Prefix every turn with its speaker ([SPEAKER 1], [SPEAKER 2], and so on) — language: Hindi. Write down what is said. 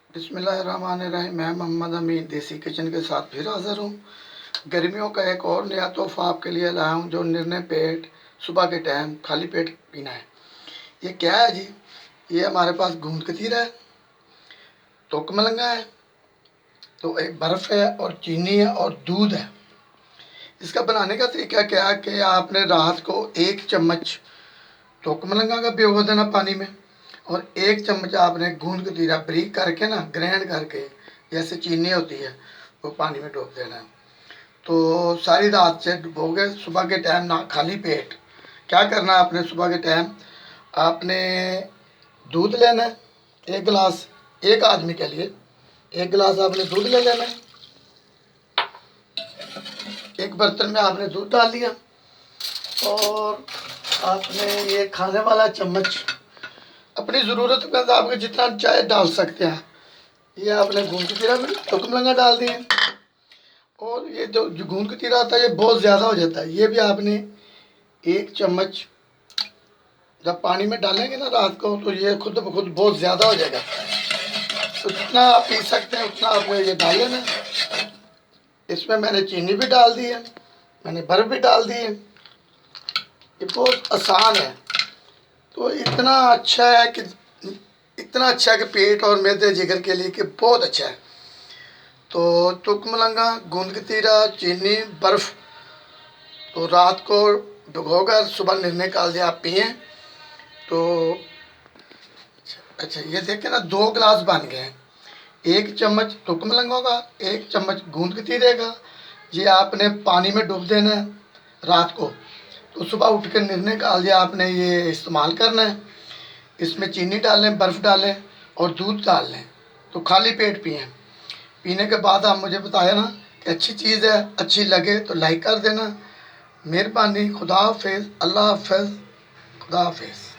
[SPEAKER 1] बिस्मिल्लाहिर्रहमानिर्रहीम। मैं मोहम्मद अमीन देसी किचन के साथ फिर हाज़िर हूँ। गर्मियों का एक और नया तोहफ़ा आपके लिए लाया हूँ जो निर्णय पेट सुबह के टाइम खाली पेट पीना है। ये क्या है जी? ये हमारे पास गूंद कतीरा है, तुक मलंगा है, तो एक बर्फ़ है और चीनी है और दूध है। इसका बनाने का तरीका क्या है कि आपने रात को 1 चम्मच तुक मलंगा का भिगो देना पानी में, और 1 चम्मच आपने गूंद कतीरा बारीक करके ना ग्राइंड करके, जैसे चीनी होती है, वो पानी में डोब देना है। तो सारी रात से डुबोगे, सुबह के टाइम ना खाली पेट क्या करना है, आपने सुबह के टाइम आपने दूध लेना है 1 गिलास, एक आदमी के लिए 1 गिलास आपने दूध ले लेना है। एक बर्तन में आपने दूध डाल दिया और आपने ये खाने वाला चम्मच अपनी ज़रूरत के हिसाब के जितना चाय डाल सकते हैं, ये आपने गूंद कतीरा में तुक मलंगा डाल दिए। और ये जो गूंद कतीरा आता है ये बहुत ज़्यादा हो जाता है, ये भी आपने 1 चम्मच जब पानी में डालेंगे ना रात को, तो ये खुद ब खुद बहुत ज़्यादा हो जाएगा। तो जितना आप पी सकते हैं उतना आपने ये डाल लेना। इसमें मैंने चीनी भी डाल दी है, मैंने बर्फ़ भी डाल दी है। ये बहुत आसान है, तो इतना अच्छा है कि पेट और मैदे जिगर के लिए कि बहुत अच्छा है। तो तुक मलंगा, गूंद कतीरा, चीनी, बर्फ़, तो रात को भिगोकर सुबह निकाल दिया आप पिएँ। तो अच्छा ये देखें ना, 2 गिलास बन गए हैं। 1 चम्मच तुक मलंगा का, 1 चम्मच गूंद कतीरे का। ये आपने पानी में डुबो देना है रात को, तो सुबह उठ कर निकाल दिया आपने ये इस्तेमाल करना है। इसमें चीनी डालें, बर्फ़ डालें और दूध डाल लें, तो खाली पेट पिएँ। पीने के बाद आप मुझे बताया ना कि अच्छी चीज़ है, अच्छी लगे तो लाइक कर देना। मेहरबानी। खुदा हाफ़िज़। अल्लाह हाफ़िज़। खुदा हाफ़िज़।